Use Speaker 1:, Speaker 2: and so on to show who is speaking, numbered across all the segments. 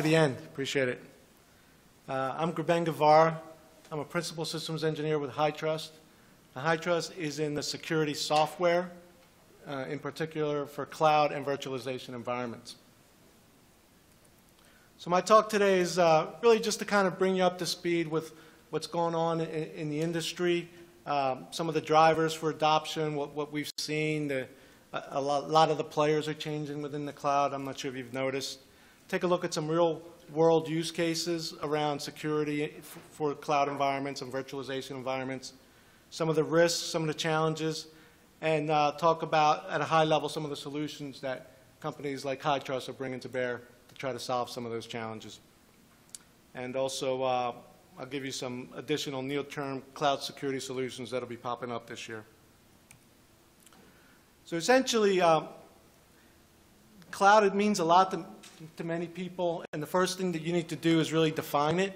Speaker 1: the end. Appreciate it. I'm Grauben Guevara. I'm a principal systems engineer with HITRUST. HITRUST is in the security software, in particular for cloud and virtualization environments. So my talk today is really just to kind of bring you up to speed with what's going on in the industry, some of the drivers for adoption, what we've seen. A lot of the players are changing within the cloud. I'm not sure if you've noticed. Take a look at some real-world use cases around security for cloud environments and virtualization environments, some of the risks, some of the challenges, and talk about, at a high level, some of the solutions that companies like HITRUST are bringing to bear to try to solve some of those challenges. And also, I'll give you some additional near-term cloud security solutions that will be popping up this year. So essentially, cloud, it means a lot to many people, and the first thing that you need to do is really define it,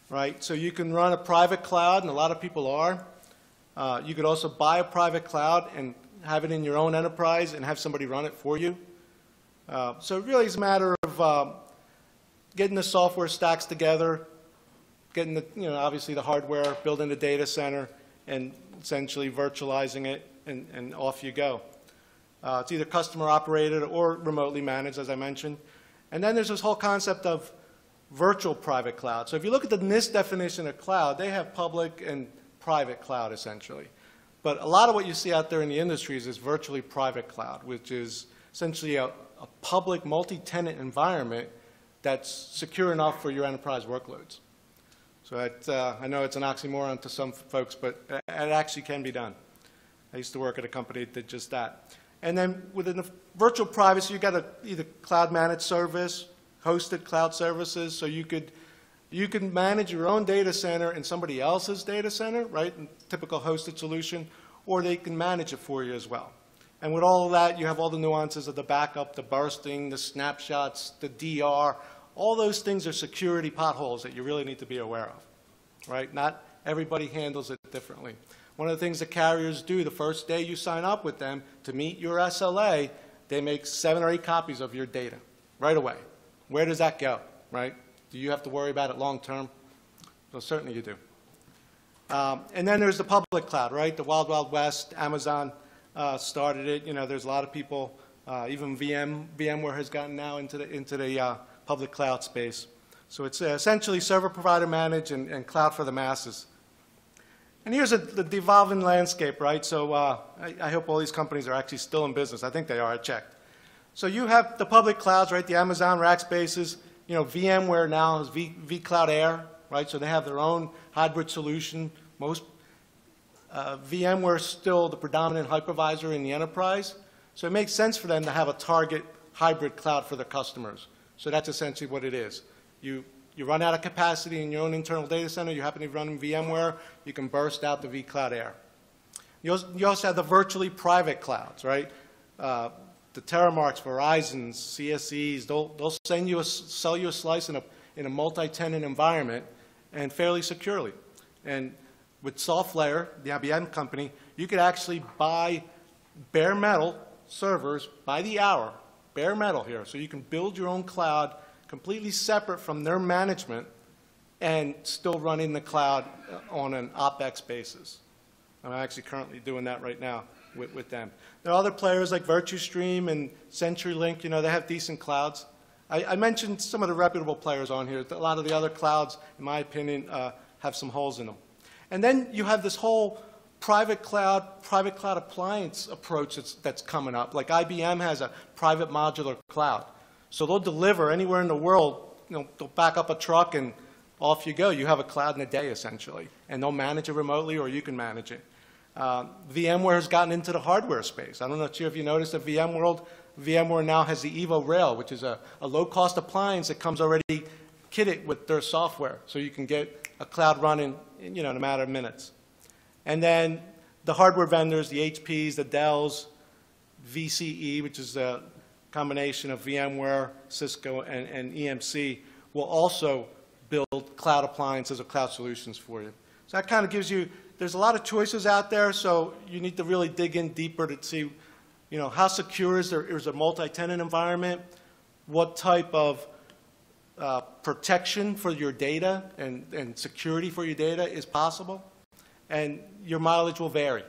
Speaker 1: right? So you can run a private cloud, and a lot of people are. You could also buy a private cloud and have it in your own enterprise and have somebody run it for you. So it really is a matter of getting the software stacks together, getting the, obviously the hardware, building the data center, and essentially virtualizing it, and off you go. It's either customer operated or remotely managed, as I mentioned. And then there's this whole concept of virtual private cloud. So if you look at the NIST definition of cloud, they have public and private cloud, essentially. But a lot of what you see out there in the industry is this virtually private cloud, which is essentially a public multi-tenant environment that's secure enough for your enterprise workloads. So I know it's an oxymoron to some folks, but it actually can be done. I used to work at a company that did just that. And then within the virtual privacy, you've got either cloud managed service, hosted cloud services, so you can manage your own data center in somebody else's data center, right, typical hosted solution, or they can manage it for you as well. And with all of that, you have all the nuances of the backup, the bursting, the snapshots, the DR. All those things are security potholes that you really need to be aware of, right? Not everybody handles it differently. One of the things that carriers do the first day you sign up with them to meet your SLA, they make 7 or 8 copies of your data right away. Where does that go, right? Do you have to worry about it long term? Well, certainly you do. And then there's the public cloud, right? The Wild Wild West. Amazon started it. There's a lot of people, even VMware has gotten now into the public cloud space. So it's essentially server provider managed and cloud for the masses. And here's the evolving landscape, right? So I hope all these companies are actually still in business. I think they are. I checked. So you have the public clouds, right? The Amazon Rackspaces. VMware now has vCloud Air, right? So they have their own hybrid solution. Most VMware is still the predominant hypervisor in the enterprise. So it makes sense for them to have a target hybrid cloud for their customers. So that's essentially what it is. You run out of capacity in your own internal data center, you happen to be running VMware, you can burst out the vCloud Air. You also have the virtually private clouds, right? The Terramarks, Verizons, CSEs, they'll sell you a slice in a multi-tenant environment and fairly securely. And with SoftLayer, the IBM company, you could actually buy bare metal servers by the hour, bare metal here, so you can build your own cloud completely separate from their management and still run in the cloud on an OpEx basis. I'm actually currently doing that right now with them. There are other players like VirtuStream and CenturyLink. They have decent clouds. I mentioned some of the reputable players on here. A lot of the other clouds, in my opinion, have some holes in them. And then you have this whole private cloud appliance approach that's coming up. Like IBM has a private modular cloud. So they'll deliver anywhere in the world, they'll back up a truck and off you go. You have a cloud in a day, essentially. And they'll manage it remotely or you can manage it. VMware has gotten into the hardware space. I don't know if you noticed that VMware now has the Evo Rail, which is a low-cost appliance that comes already kitted with their software. So you can get a cloud running in a matter of minutes. And then the hardware vendors, the HPs, the Dells, VCE, which is a combination of VMware, Cisco, and EMC, will also build cloud appliances or cloud solutions for you. So that kind of gives you, there's a lot of choices out there, so you need to really dig in deeper to see, how secure is a multi-tenant environment, what type of protection for your data and security for your data is possible, and your mileage will vary.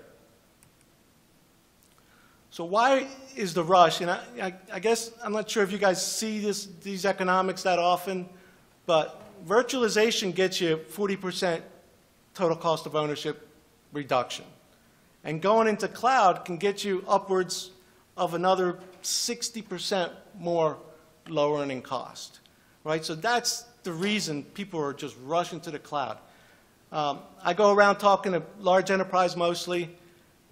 Speaker 1: So why is the rush? And I guess I'm not sure if you guys see these economics that often, but virtualization gets you 40% total cost of ownership reduction. And going into cloud can get you upwards of another 60% more lowering in cost. Right? So that's the reason people are just rushing to the cloud. I go around talking to large enterprise mostly.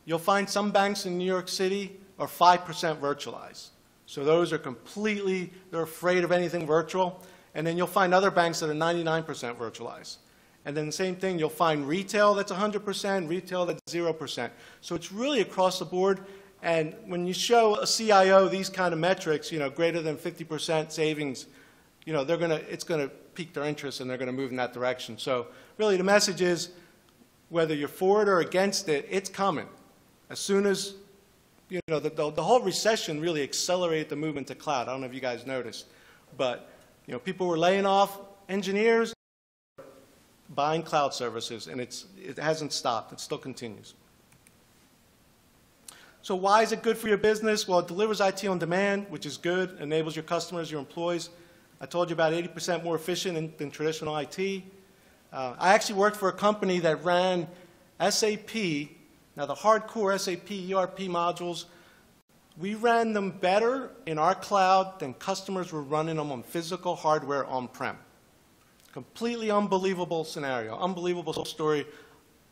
Speaker 1: You'll find some banks in New York City are 5% virtualized. So those are completely, they're afraid of anything virtual. And then you'll find other banks that are 99% virtualized. And then the same thing, you'll find retail that's 100%, retail that's 0%. So it's really across the board. And when you show a CIO these kind of metrics, greater than 50% savings, it's going to pique their interest and they're going to move in that direction. So really the message is, whether you're for it or against it, it's coming. As soon as, the whole recession really accelerated the movement to cloud. I don't know if you guys noticed, but, people were laying off engineers, buying cloud services, and it hasn't stopped. It still continues. So why is it good for your business? Well, it delivers IT on demand, which is good, enables your customers, your employees. I told you about 80% more efficient than traditional IT. I actually worked for a company that ran SAP. Now, the hardcore SAP ERP modules, we ran them better in our cloud than customers were running them on physical hardware on-prem. Completely unbelievable scenario, unbelievable story,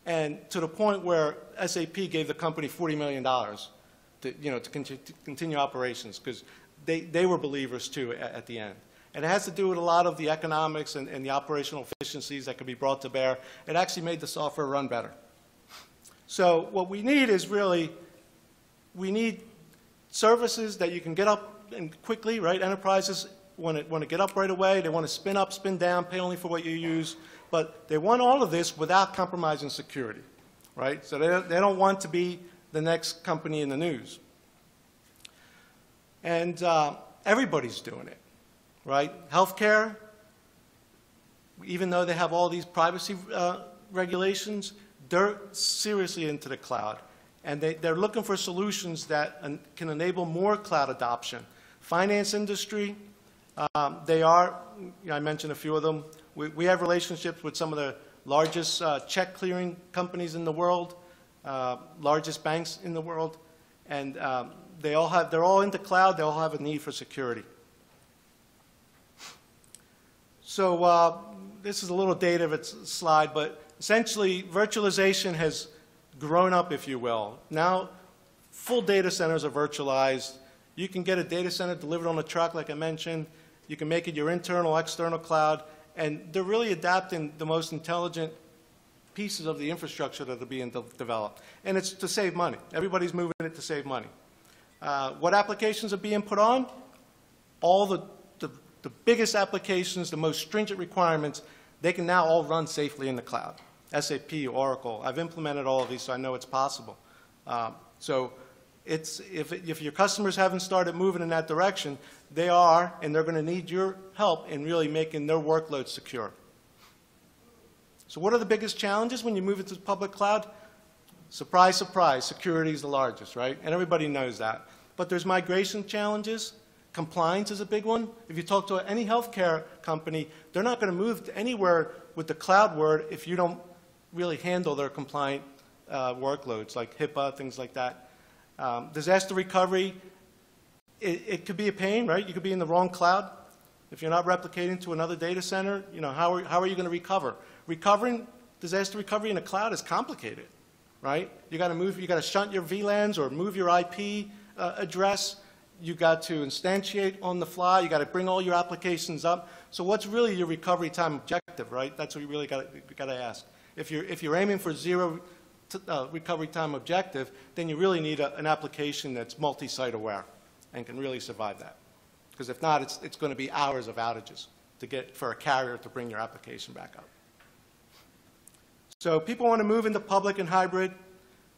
Speaker 1: and to the point where SAP gave the company $40 million to continue operations, because they were believers too at the end. And it has to do with a lot of the economics and the operational efficiencies that could be brought to bear. It actually made the software run better. So what we need is really, we need services that you can get up and quickly, right? Enterprises want to get up right away. They want to spin up, spin down, pay only for what you use. But they want all of this without compromising security, right? So they don't want to be the next company in the news. And everybody's doing it, right? Healthcare, even though they have all these privacy regulations, they're seriously into the cloud. And they're looking for solutions that can enable more cloud adoption. Finance industry, they are, I mentioned a few of them. We have relationships with some of the largest check clearing companies in the world, largest banks in the world, and they're all into cloud. They all have a need for security. So this is a little data of its slide, but essentially virtualization has grown up, if you will. Now full data centers are virtualized. You can get a data center delivered on a truck, like I mentioned. You can make it your internal, external cloud. And they're really adapting the most intelligent pieces of the infrastructure that are being developed. And it's to save money. Everybody's moving it to save money. What applications are being put on? All the biggest applications, the most stringent requirements, they can now all run safely in the cloud. SAP, Oracle. I've implemented all of these, so I know it's possible. So if your customers haven't started moving in that direction, they are, and they're going to need your help in really making their workloads secure. So what are the biggest challenges when you move into the public cloud? Surprise, surprise, security is the largest, right? And everybody knows that. But there's migration challenges. Compliance is a big one. If you talk to any healthcare company, they're not going to move to anywhere with the cloud word if you don't really handle their compliant workloads, like HIPAA, things like that. Disaster recovery, it could be a pain, right? You could be in the wrong cloud. If you're not replicating to another data center, how are you going to recover? Disaster recovery in a cloud is complicated, right? You got to shunt your VLANs or move your IP address. You got to instantiate on the fly. You got to bring all your applications up. So what's really your recovery time objective, right? That's what you really got to ask. If you're aiming for zero recovery time objective, then you really need an application that's multi-site aware and can really survive that. Because if not, it's going to be hours of outages for a carrier to bring your application back up. So people want to move into public and hybrid,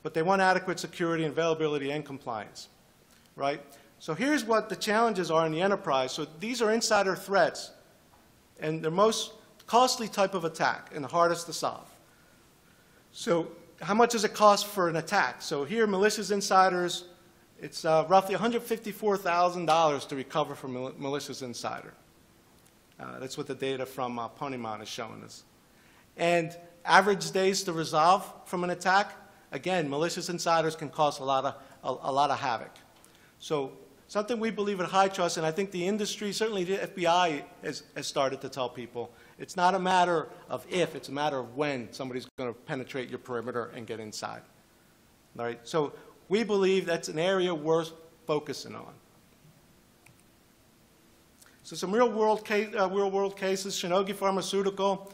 Speaker 1: but they want adequate security and availability and compliance, right? So here's what the challenges are in the enterprise. So these are insider threats and the most costly type of attack and the hardest to solve. So how much does it cost for an attack? So here, malicious insiders, it's roughly $154,000 to recover from a malicious insider. That's what the data from Ponymon is showing us. And average days to resolve from an attack, again, malicious insiders can cause a lot of havoc. So something we believe at HITRUST, and I think the industry, certainly the FBI, has started to tell people, it's not a matter of if, it's a matter of when somebody's going to penetrate your perimeter and get inside. All right? So we believe that's an area worth focusing on. So some real-world cases, Shionogi Pharmaceutical,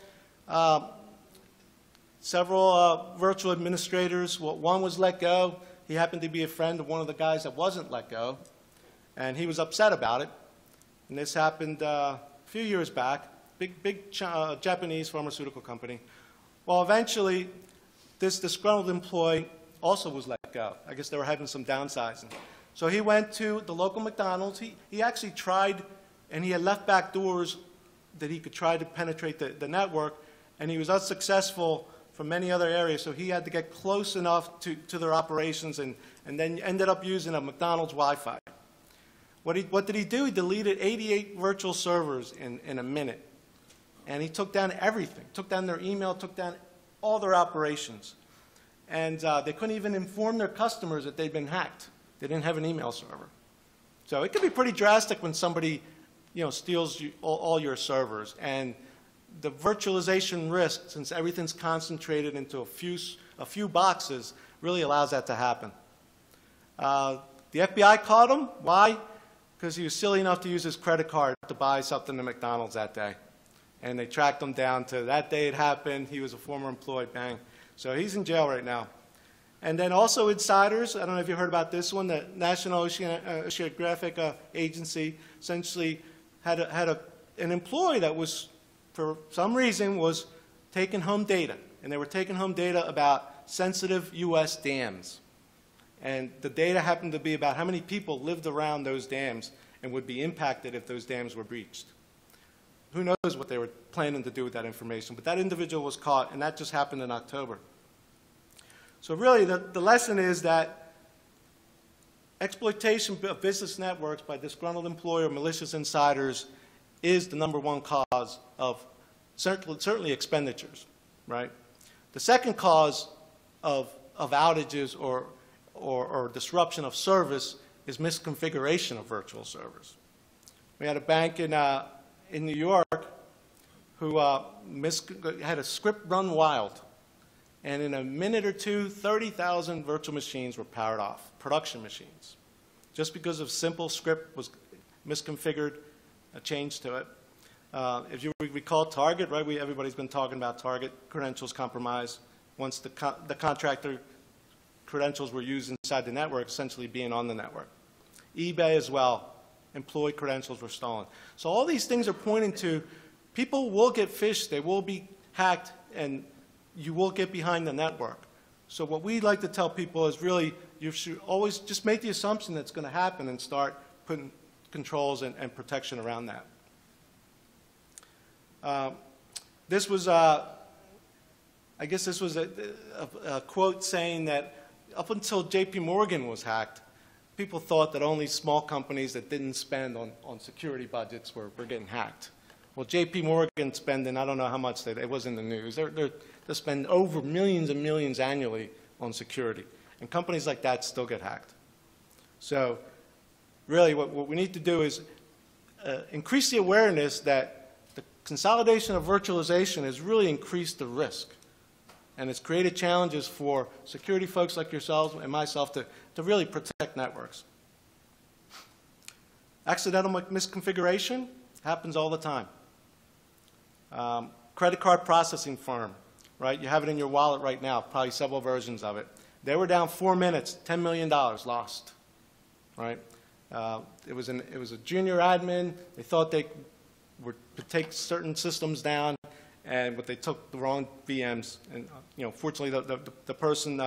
Speaker 1: several virtual administrators. One was let go. He happened to be a friend of one of the guys that wasn't let go, and he was upset about it. And this happened a few years back, big Japanese pharmaceutical company. Well, eventually, this disgruntled employee also was let go. I guess they were having some downsizing. So he went to the local McDonald's. He actually tried, and he had left back doors that he could try to penetrate the network, and he was unsuccessful from many other areas, so he had to get close enough to their operations and then ended up using a McDonald's Wi-Fi. What did he do? He deleted 88 virtual servers in a minute. And he took down everything, took down their email, took down all their operations. And they couldn't even inform their customers that they'd been hacked. They didn't have an email server. So it can be pretty drastic when somebody steals all your servers. And the virtualization risk, since everything's concentrated into a few boxes, really allows that to happen. The FBI caught him. Why? Because he was silly enough to use his credit card to buy something at McDonald's that day. And they tracked him down to that day it happened. He was a former employee, bang. So he's in jail right now. And then also insiders, I don't know if you heard about this one, the National Oceanographic Agency essentially had an employee that was, for some reason, was taking home data. And they were taking home data about sensitive U.S. dams. And the data happened to be about how many people lived around those dams and would be impacted if those dams were breached. Who knows what they were planning to do with that information, but that individual was caught, and that just happened in October. So really, the lesson is that exploitation of business networks by disgruntled employee or malicious insiders is the #1 cause of certainly expenditures, right? The second cause of outages or disruption of service is misconfiguration of virtual servers. We had a bank in New York who had a script run wild. And in a minute or two, 30,000 virtual machines were powered off, production machines, just because of simple script was misconfigured, a change to it. If you recall Target, right? Everybody's been talking about Target credentials compromised once the contractor credentials were used inside the network, essentially being on the network. eBay as well. Employee credentials were stolen. So all these things are pointing to people will get phished, they will be hacked, and you will get behind the network. So what we like to tell people is really you should always just make the assumption that's going to happen and start putting controls and protection around that. This was, I guess this was a quote saying that up until JP Morgan was hacked, people thought that only small companies that didn't spend on security budgets were getting hacked. Well, JP Morgan spending, I don't know how much, it was in the news. They spend over millions and millions annually on security. And companies like that still get hacked. So really what we need to do is increase the awareness that the consolidation of virtualization has really increased the risk. And it's created challenges for security folks like yourselves and myself to really protect networks. Accidental misconfiguration happens all the time. Credit card processing firm, right? You have it in your wallet right now, probably several versions of it. They were down 4 minutes, $10 million lost, right? It was a junior admin. They thought they would take certain systems down, but they took the wrong VMs. And fortunately, the person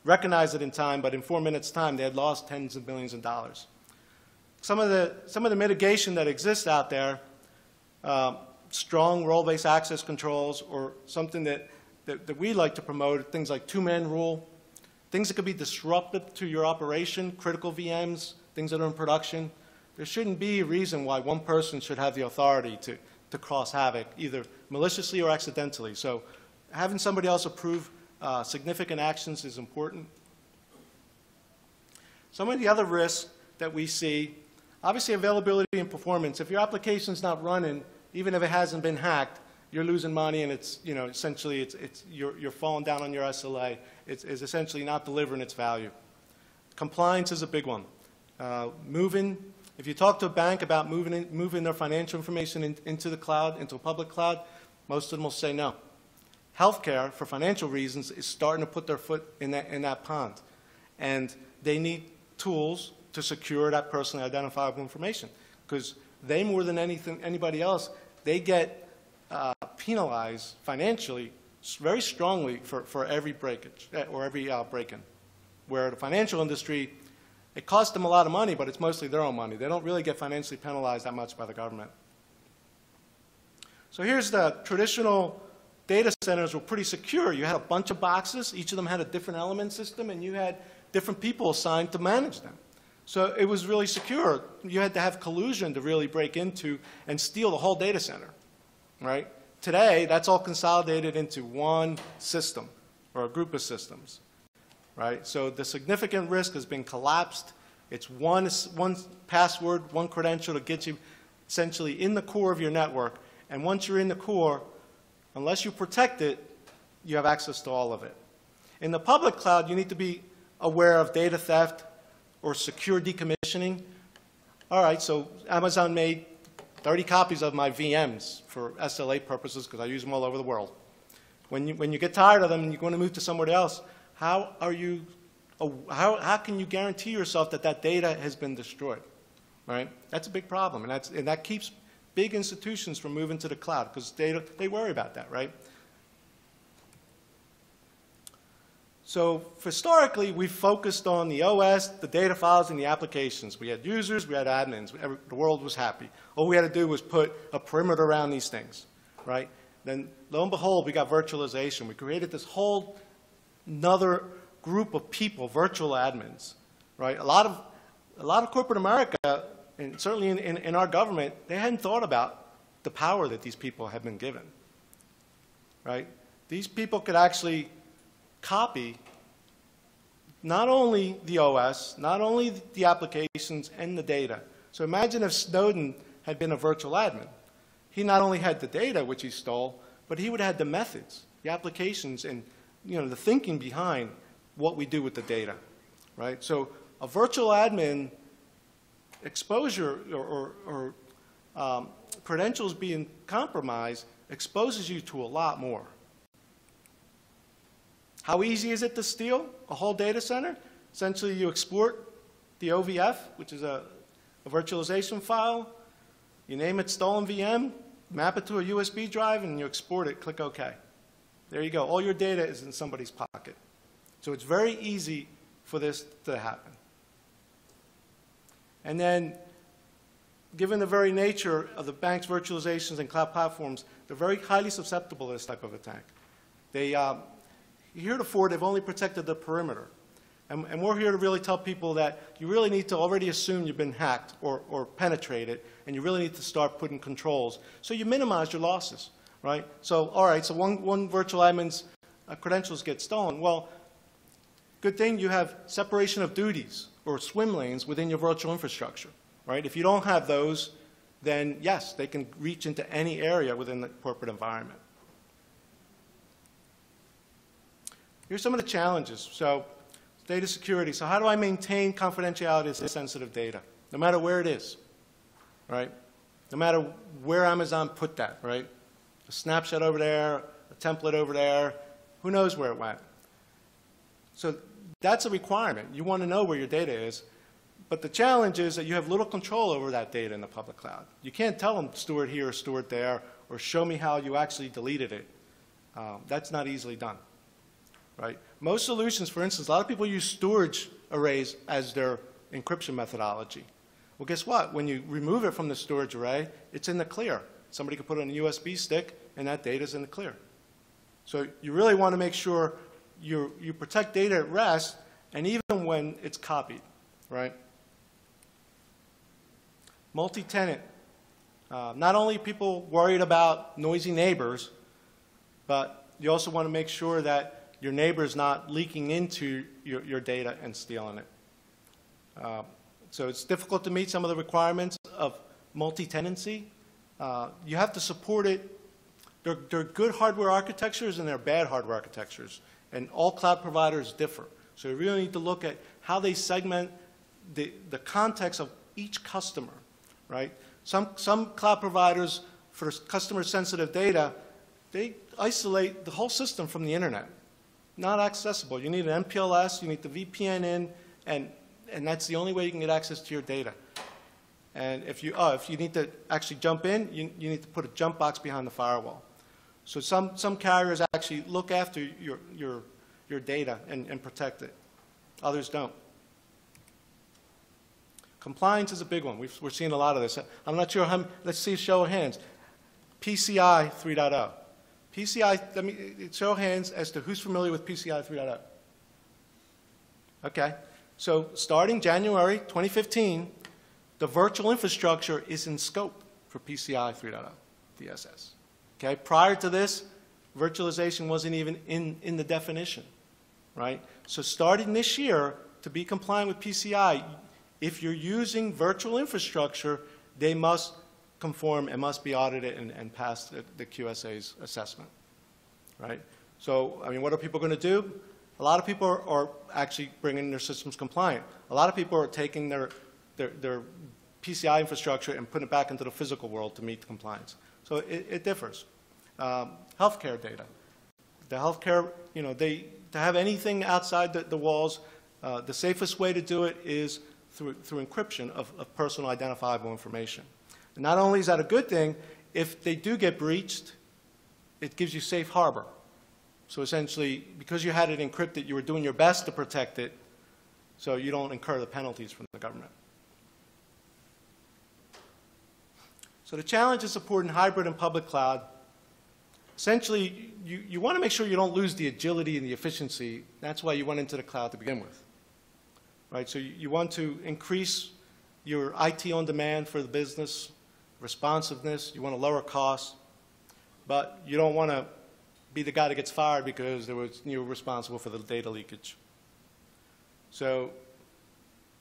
Speaker 1: recognized it in time, but in 4 minutes' time, they had lost tens of millions of dollars. Some of the mitigation that exists out there, strong role-based access controls, or something that we like to promote, things like two-man rule, things that could be disruptive to your operation, critical VMs, things that are in production. There shouldn't be a reason why one person should have the authority to cause havoc, either maliciously or accidentally. So having somebody else approve significant actions is important. Some of the other risks that we see, obviously availability and performance. If your application's not running, even if it hasn't been hacked, you're losing money, and it's, you know, essentially you're falling down on your SLA. It's essentially not delivering its value. Compliance is a big one. If you talk to a bank about moving their financial information into the cloud, into a public cloud, most of them will say no. Healthcare, for financial reasons, is starting to put their foot in that pond. And they need tools to secure that personally identifiable information. Because they, more than anybody else, they get penalized financially very strongly for every breakage or every break-in. Where the financial industry, it costs them a lot of money, but it's mostly their own money. They don't really get financially penalized that much by the government. So here's the traditional data centers were pretty secure. You had a bunch of boxes. Each of them had a different element system, and you had different people assigned to manage them. So it was really secure. You had to have collusion to really break into and steal the whole data center, right? Today, that's all consolidated into one system or a group of systems, right? So the significant risk has been collapsed. It's one password, one credential to get you essentially in the core of your network. And once you're in the core, unless you protect it, you have access to all of it. In the public cloud, you need to be aware of data theft or secure decommissioning. All right, so Amazon made 30 copies of my VMs for SLA purposes because I use them all over the world. When you get tired of them and you're going to move to somewhere else, how can you guarantee yourself that that data has been destroyed, right? That's a big problem, and that keeps big institutions from moving to the cloud because they worry about that, right? So historically, we focused on the OS, the data files, and the applications. We had users, we had admins. The world was happy. All we had to do was put a perimeter around these things, right? Then, lo and behold, we got virtualization. We created this whole another group of people, virtual admins, right? A lot of corporate America, and certainly in our government, they hadn't thought about the power that these people have been given, right? These people could actually copy not only the OS, not only the applications and the data. So imagine if Snowden had been a virtual admin. He not only had the data, which he stole, but he would have had the methods, the applications, and the thinking behind what we do with the data, right? So a virtual admin exposure or credentials being compromised exposes you to a lot more. How easy is it to steal a whole data center? Essentially, you export the OVF, which is a virtualization file. You name it stolen VM, map it to a USB drive, and you export it. Click OK. There you go. All your data is in somebody's pocket. So it's very easy for this to happen. And then, given the very nature of the bank's virtualizations and cloud platforms, they're very highly susceptible to this type of attack. Heretofore, they've only protected the perimeter. And we're here to really tell people that you really need to already assume you've been hacked or penetrated, and you really need to start putting controls so you minimize your losses, right? So, all right, so one virtual admin's credentials get stolen. Well, good thing you have separation of duties or swim lanes within your virtual infrastructure, right? If you don't have those, then yes, they can reach into any area within the corporate environment. Here's some of the challenges. So data security. So how do I maintain confidentiality of sensitive data, no matter where it is, right? No matter where Amazon put that, right? A snapshot over there, a template over there, who knows where it went. So that's a requirement. You want to know where your data is. But the challenge is that you have little control over that data in the public cloud. You can't tell them store it here or store it there or show me how you actually deleted it. That's not easily done. Right? Most solutions, for instance, a lot of people use storage arrays as their encryption methodology. Well, guess what? When you remove it from the storage array, it's in the clear. Somebody could put it on a USB stick, and that data is in the clear. So you really want to make sure you protect data at rest, and even when it's copied, right? Multi-tenant. Not only people worried about noisy neighbors, but you also want to make sure that your neighbor's not leaking into your data and stealing it. So it's difficult to meet some of the requirements of multi-tenancy. You have to support it. There are good hardware architectures and there are bad hardware architectures, and all cloud providers differ. So you really need to look at how they segment the context of each customer, right? Some cloud providers, for customer-sensitive data, they isolate the whole system from the internet. Not accessible. You need an MPLS, you need the VPN in, and that's the only way you can get access to your data. And if you need to actually jump in, you need to put a jump box behind the firewall. So some carriers actually look after your data and protect it. Others don't. Compliance is a big one. We're seeing a lot of this. I'm not sure how, let's see a show of hands. PCI 3.0. PCI, let me show of hands as to who's familiar with PCI 3.0. Okay. So starting January 2015, the virtual infrastructure is in scope for PCI 3.0 DSS. Okay. Prior to this, virtualization wasn't even in the definition, right? So starting this year, to be compliant with PCI, if you're using virtual infrastructure, they must conform and must be audited and pass the QSA's assessment, right? So, I mean, what are people going to do? A lot of people are actually bringing their systems compliant. A lot of people are taking their PCI infrastructure and putting it back into the physical world to meet compliance. So it differs. Healthcare data. The healthcare, you know, to have anything outside the walls, the safest way to do it is through encryption of personal identifiable information. And not only is that a good thing, if they do get breached, it gives you safe harbor. So essentially, because you had it encrypted, you were doing your best to protect it, so you don't incur the penalties from the government. So the challenge is supporting hybrid and public cloud. Essentially, you want to make sure you don't lose the agility and the efficiency. That's why you went into the cloud to begin with. Right? So you want to increase your IT on demand for the business, responsiveness, you want to lower costs, but you don't want to be the guy that gets fired because you were responsible for the data leakage. So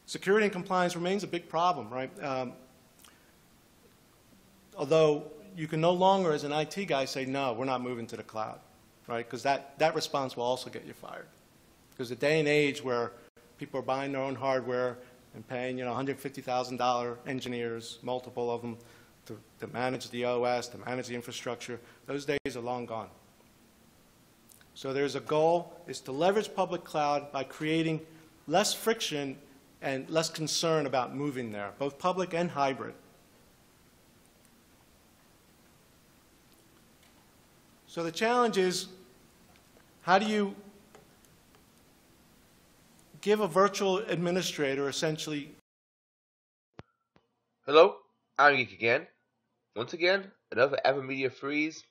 Speaker 1: security and compliance remains a big problem, right? Although you can no longer, as an IT guy, say, no, we're not moving to the cloud, right? Because that response will also get you fired. Because the day and age where people are buying their own hardware and paying, you know, $150,000 engineers, multiple of them, to manage the OS, to manage the infrastructure, those days are long gone. So there's a goal, is to leverage public cloud by creating less friction and less concern about moving there, both public and hybrid. So the challenge is, how do you give a virtual administrator essentially...
Speaker 2: Hello, I'm Geek again. Once again, another AppleMedia freeze.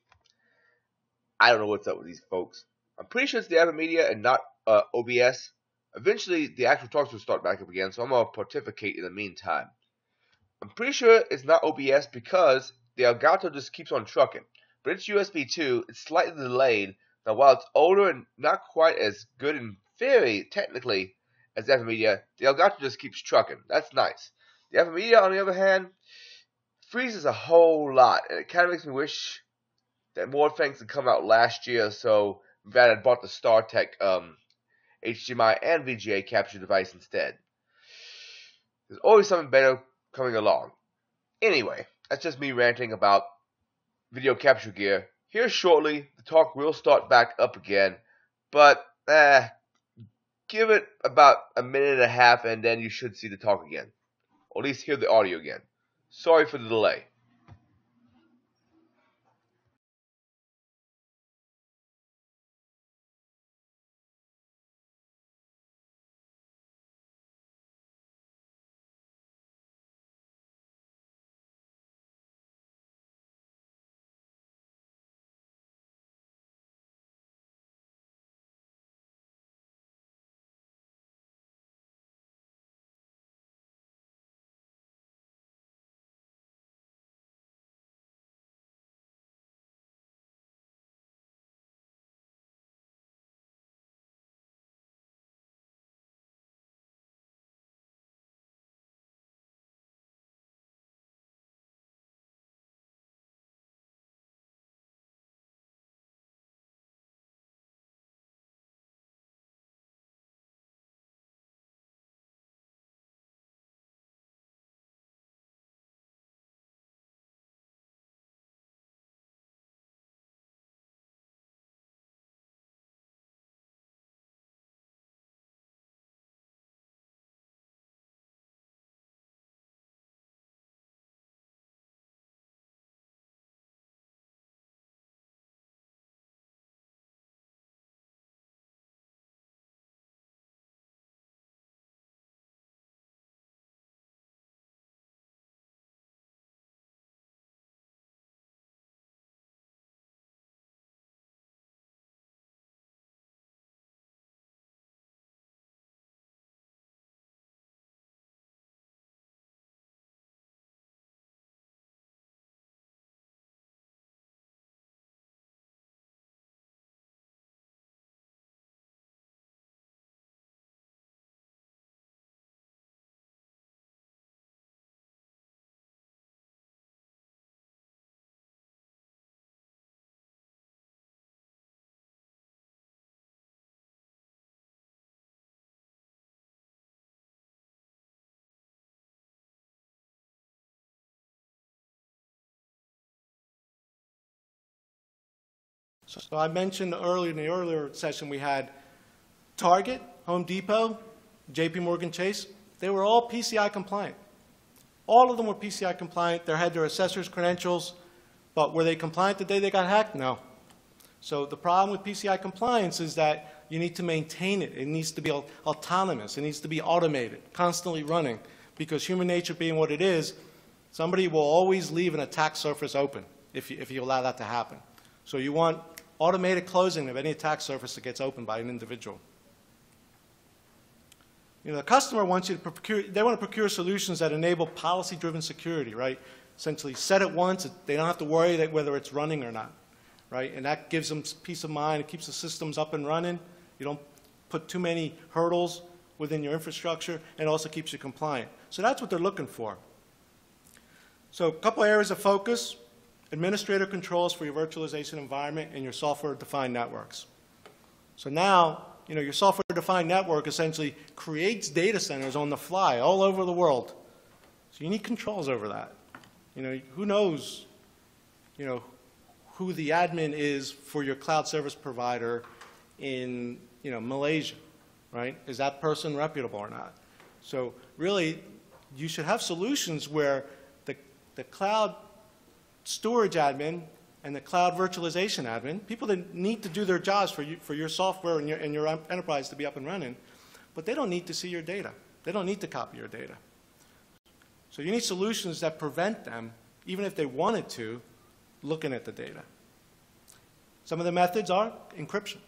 Speaker 2: I don't know what's up with these folks. I'm pretty sure it's the AppleMedia and not OBS. Eventually, the actual talks will start back up again, so I'm going to pontificate in the meantime. I'm pretty sure it's not OBS because the Elgato just keeps on trucking. But it's USB 2, it's slightly delayed. Now, while it's older and not quite as good in theory, technically, as the AppleMedia, the Elgato just keeps trucking. That's nice. The AppleMedia, on the other hand, freezes a whole lot, and it kind of makes me wish that more things had come out last year, so that I'd bought the StarTech HDMI and VGA capture device instead. There's always something better coming along. Anyway, that's just me ranting about video capture gear. Here shortly, the talk will start back up again, but give it about a minute and a half, and then you should see the talk again. Or at least hear the audio again. Sorry for the delay.
Speaker 1: So I mentioned earlier in the earlier session we had Target, Home Depot, JP Morgan Chase. They were all PCI compliant. All of them were PCI compliant. They had their assessor's credentials, but were they compliant the day they got hacked? No. So the problem with PCI compliance is that you need to maintain it. It needs to be autonomous. It needs to be automated, constantly running, because human nature being what it is, somebody will always leave an attack surface open if you allow that to happen. So you want automated closing of any attack surface that gets opened by an individual. You know, the customer wants you to procure, they want to procure solutions that enable policy-driven security, right? Essentially, set it once, they don't have to worry that whether it's running or not, right? And that gives them peace of mind. It keeps the systems up and running. You don't put too many hurdles within your infrastructure, and it also keeps you compliant. So that's what they're looking for. So a couple areas of focus: administrator controls for your virtualization environment and your software-defined networks. So now, you know, your software-defined network essentially creates data centers on the fly all over the world. So you need controls over that. You know, who knows, you know, who the admin is for your cloud service provider in, you know, Malaysia, right? Is that person reputable or not? So really, you should have solutions where the cloud storage admin and the cloud virtualization admin, people that need to do their jobs for your software and your enterprise to be up and running, but they don't need to see your data. They don't need to copy your data. So you need solutions that prevent them, even if they wanted to, looking at the data. Some of the methods are encryption,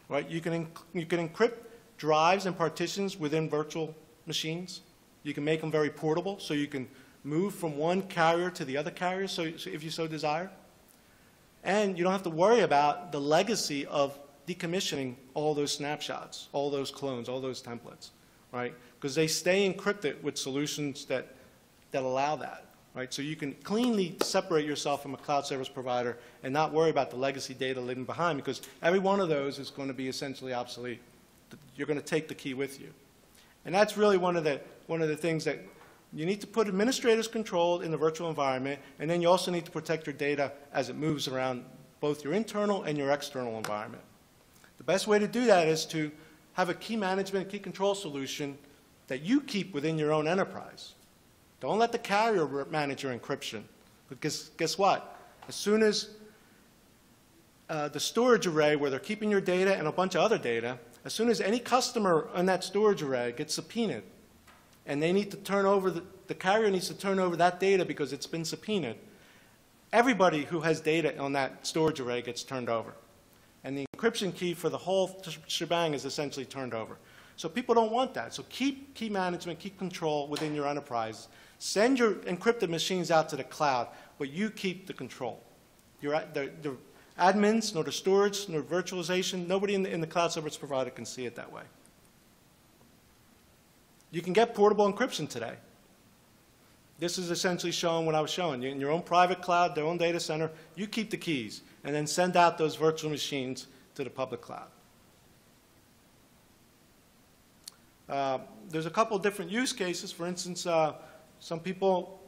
Speaker 1: right? You can encrypt drives and partitions within virtual machines. You can make them very portable, so you can move from one carrier to the other carrier, so if you so desire. And you don't have to worry about the legacy of decommissioning all those snapshots, all those clones, all those templates, right? Because they stay encrypted with solutions that allow that, right? So you can cleanly separate yourself from a cloud service provider and not worry about the legacy data living behind, because every one of those is going to be essentially obsolete. You're going to take the key with you. And that's really one of the things that you need to put administrators control in the virtual environment, and then you also need to protect your data as it moves around both your internal and your external environment. The best way to do that is to have a key management, key control solution that you keep within your own enterprise. Don't let the carrier manage your encryption, because guess what? As soon as the storage array where they're keeping your data and a bunch of other data, as soon as any customer on that storage array gets subpoenaed, and they need to turn over, the carrier needs to turn over that data because it's been subpoenaed, everybody who has data on that storage array gets turned over. And the encryption key for the whole shebang is essentially turned over. So people don't want that. So keep key management, keep control within your enterprise. Send your encrypted machines out to the cloud, but you keep the control. The admins, nor the storage, nor virtualization, nobody in the cloud service provider can see it that way. You can get portable encryption today. This is essentially showing what I was showing. In your own private cloud, their own data center, you keep the keys, and then send out those virtual machines to the public cloud. There's a couple of different use cases. For instance, some people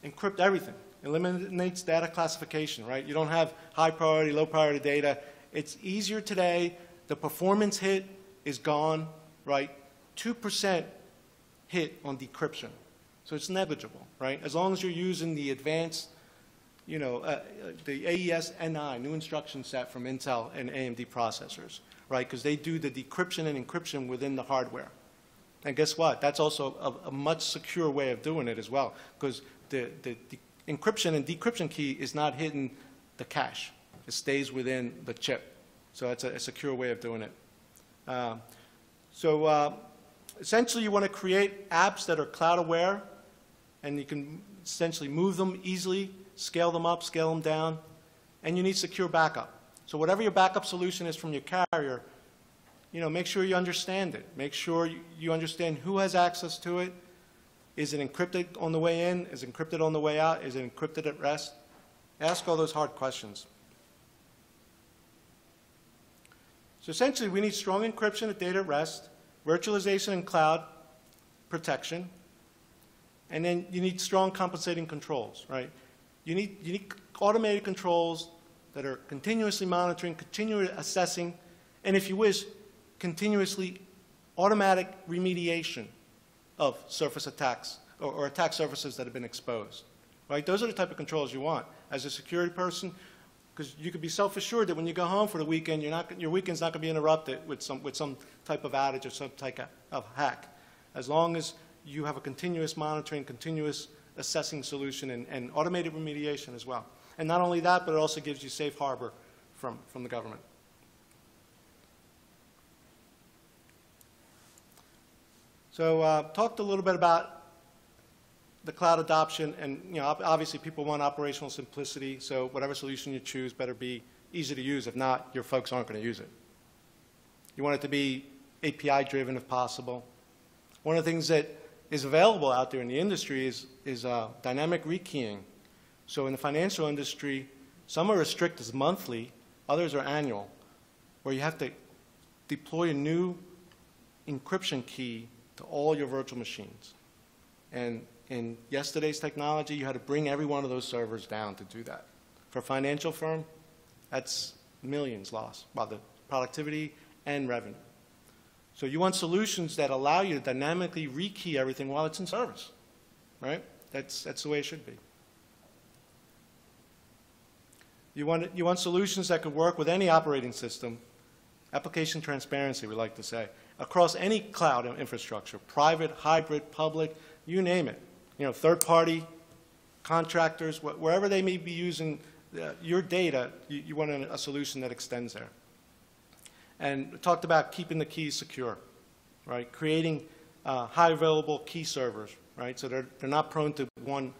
Speaker 1: encrypt everything. Eliminates data classification, right? You don't have high priority, low priority data. It's easier today. The performance hit is gone, right? 2% hit on decryption. So it's negligible, right? As long as you're using the advanced, you know, the AES-NI, new instruction set from Intel and AMD processors, right? Because they do the decryption and encryption within the hardware. And guess what? That's also a much secure way of doing it as well, because the encryption and decryption key is not hitting the cache. It stays within the chip. So it's a secure way of doing it. Essentially, you want to create apps that are cloud aware, and you can essentially move them easily, scale them up, scale them down, and you need secure backup. So whatever your backup solution is from your carrier, you know, make sure you understand it. Make sure you understand who has access to it. Is it encrypted on the way in? Is it encrypted on the way out? Is it encrypted at rest? Ask all those hard questions. So essentially, we need strong encryption at data at rest, virtualization and cloud protection, and then you need strong compensating controls, right? You need automated controls that are continuously monitoring, continually assessing, and if you wish, continuously automatic remediation of surface attacks or attack surfaces that have been exposed. Right? Those are the type of controls you want as a security person, because you could be self-assured that when you go home for the weekend, your weekend's not going to be interrupted with some type of outage or some type of hack, as long as you have a continuous monitoring, continuous assessing solution, and automated remediation as well. And not only that, but it also gives you safe harbor from the government. So talked a little bit about the cloud adoption, and obviously people want operational simplicity, so whatever solution you choose better be easy to use. If not, your folks aren't going to use it. You want it to be API driven if possible. One of the things that is available out there in the industry is dynamic rekeying. So in the financial industry, some are as strict as monthly, others are annual, where you have to deploy a new encryption key to all your virtual machines. And in yesterday's technology, you had to bring every one of those servers down to do that. For a financial firm, that's millions lost by the productivity and revenue. So you want solutions that allow you to dynamically rekey everything while it's in service, right? That's the way it should be. You want solutions that could work with any operating system, application transparency, we like to say, across any cloud infrastructure, private, hybrid, public, you name it. Third-party contractors, wherever they may be using your data, you want a solution that extends there. And we talked about keeping the keys secure, right? Creating high available key servers, right? So they're not prone to one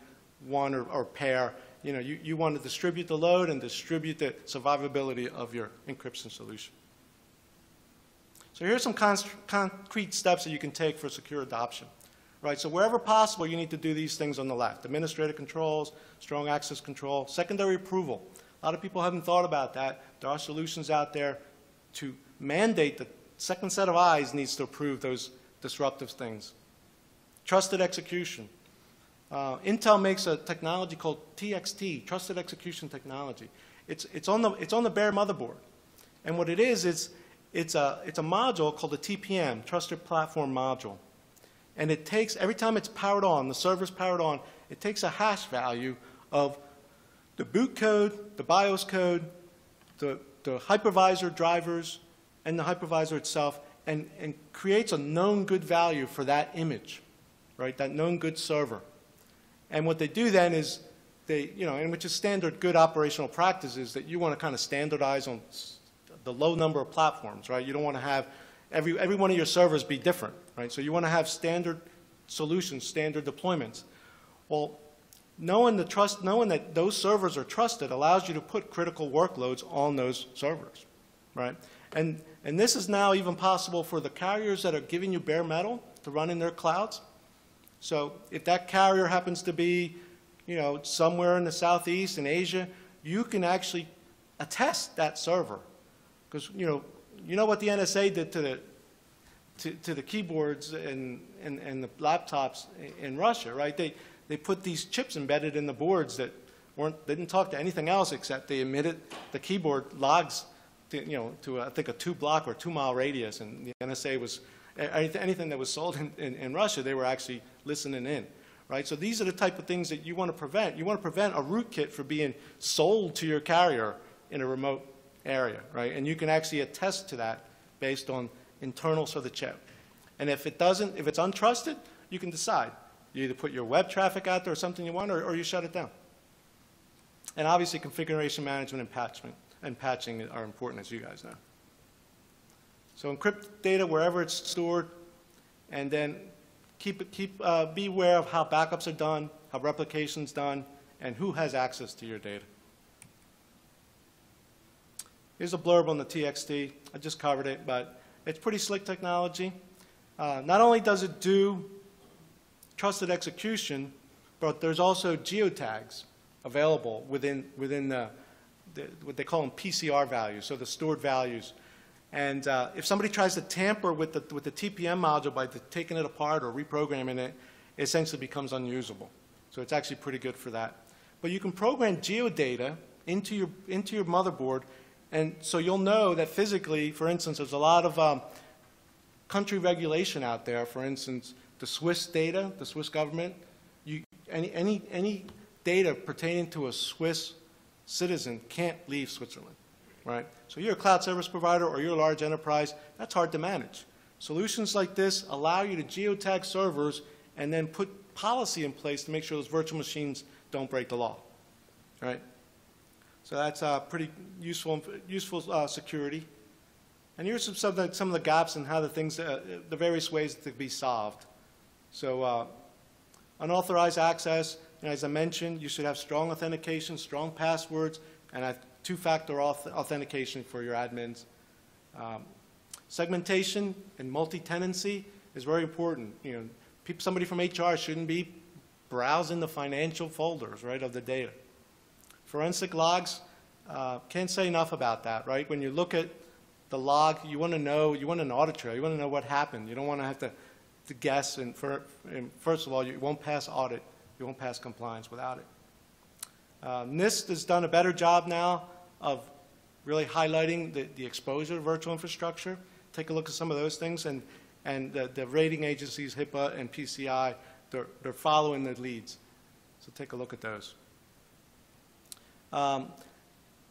Speaker 1: or pair. You want to distribute the load and distribute the survivability of your encryption solution. So here's some concrete steps that you can take for secure adoption. Right, so wherever possible, you need to do these things on the left. Administrative controls, strong access control, secondary approval. A lot of people haven't thought about that. There are solutions out there to mandate that second set of eyes needs to approve those disruptive things. Trusted execution. Intel makes a technology called TXT, Trusted Execution Technology. It's on the bare motherboard. And what it is it's a module called a TPM, Trusted Platform Module. And it takes, every time it's powered on, the server's powered on, it takes a hash value of the boot code, the BIOS code, the hypervisor drivers, and the hypervisor itself, and creates a known good value for that image, right, that known good server. And what they do then is and which is standard good operational practices, that you want to kind of standardize on the low number of platforms, right? You don't want to have every one of your servers be different, right? So you want to have standard solutions, standard deployments. Well, knowing that those servers are trusted allows you to put critical workloads on those servers, right? And this is now even possible for the carriers that are giving you bare metal to run in their clouds. So if that carrier happens to be, somewhere in the Southeast in Asia, you can actually attest that server, because you know what the NSA did to the keyboards and the laptops in Russia, right? They put these chips embedded in the boards that didn't talk to anything else except they emitted the keyboard logs to I think a 2-block or 2-mile radius, and the NSA was anything that was sold in Russia, they were actually listening in, right? So these are the type of things that you want to prevent. You want to prevent a rootkit from being sold to your carrier in a remote area, right? And you can actually attest to that based on internals of the chip. And if it's untrusted, you can decide. You either put your web traffic out there or something you want, or you shut it down. And obviously, configuration management and patching are important, as you guys know. So encrypt data wherever it's stored, and then be aware of how backups are done, how replication's done, and who has access to your data. Here's a blurb on the TXT. I just covered it, but it's pretty slick technology. Not only does it do trusted execution, but there's also geotags available within what they call them PCR values, so the stored values. And if somebody tries to tamper with the TPM module by taking it apart or reprogramming it, it essentially becomes unusable. So it's actually pretty good for that. But you can program geodata into your motherboard. And so you'll know that physically, for instance, there's a lot of country regulation out there. For instance, the Swiss data, the Swiss government, any data pertaining to a Swiss citizen can't leave Switzerland, right? So you're a cloud service provider or you're a large enterprise, that's hard to manage. Solutions like this allow you to geotag servers and then put policy in place to make sure those virtual machines don't break the law, right? So that's pretty useful security. And here's some of the gaps and how the various ways that could be solved. So unauthorized access, as I mentioned, you should have strong authentication, strong passwords, and two-factor authentication for your admins. Segmentation and multi-tenancy is very important. Somebody from HR shouldn't be browsing the financial folders, right, of the data. Forensic logs, can't say enough about that, right? When you look at the log, you want to know, you want an audit trail, you want to know what happened. You don't want to have to guess, and first of all, you won't pass audit, you won't pass compliance without it. NIST has done a better job now of really highlighting the exposure to virtual infrastructure. Take a look at some of those things, and the rating agencies, HIPAA and PCI, they're following the leads. So take a look at those.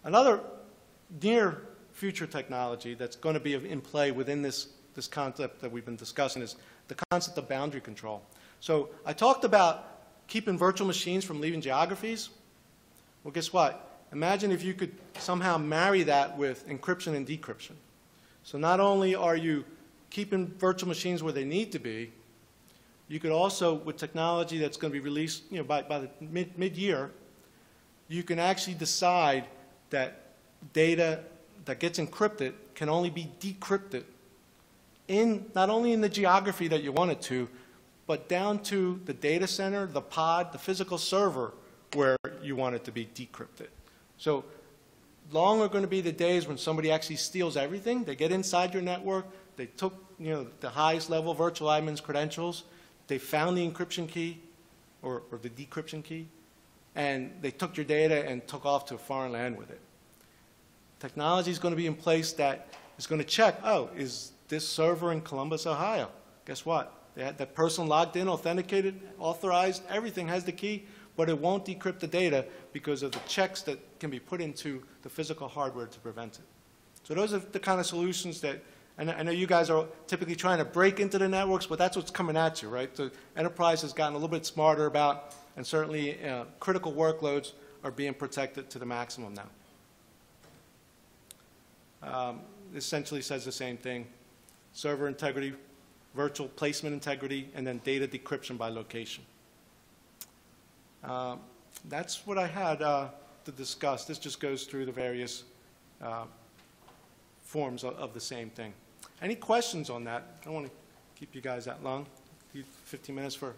Speaker 1: Another near future technology that's going to be in play within this concept that we've been discussing is the concept of boundary control. So I talked about keeping virtual machines from leaving geographies. Well, guess what? Imagine if you could somehow marry that with encryption and decryption. So not only are you keeping virtual machines where they need to be, you could also, with technology that's going to be released by the mid-year, you can actually decide that data that gets encrypted can only be decrypted not only in the geography that you want it to, but down to the data center, the pod, the physical server where you want it to be decrypted. So long are going to be the days when somebody actually steals everything. They get inside your network. They took the highest level virtual admin's credentials. They found the encryption key or the decryption key, and they took your data and took off to a foreign land with it. Technology is going to be in place that is going to check, oh, is this server in Columbus, Ohio? Guess what? They had that person logged in, authenticated, authorized, everything has the key, but it won't decrypt the data because of the checks that can be put into the physical hardware to prevent it. So those are the kind of solutions that, and I know you guys are typically trying to break into the networks, but that's what's coming at you, right? The enterprise has gotten a little bit smarter about, and certainly critical workloads are being protected to the maximum now. Essentially says the same thing. Server integrity, virtual placement integrity, and then data decryption by location. That's what I had to discuss. This just goes through the various forms of the same thing. Any questions on that? I don't want to keep you guys that long. 15 minutes for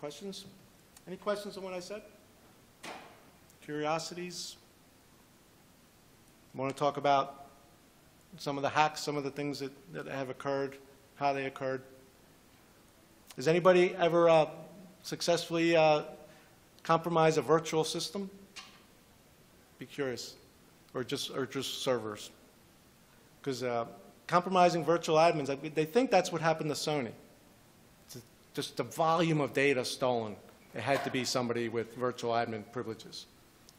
Speaker 1: questions. Any questions on what I said? Curiosities? Want to talk about some of the hacks, some of the things that have occurred, how they occurred? Has anybody ever successfully compromised a virtual system? Be curious. Or just servers. Because compromising virtual admins, they think that's what happened to Sony. Just the volume of data stolen. It had to be somebody with virtual admin privileges.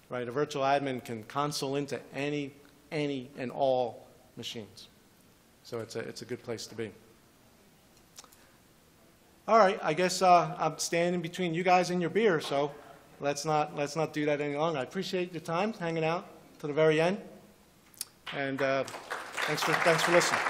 Speaker 1: Right? A virtual admin can console into any and all machines. So it's a good place to be. All right, I guess I'm standing between you guys and your beer, so let's not do that any longer. I appreciate your time hanging out to the very end, and thanks for listening.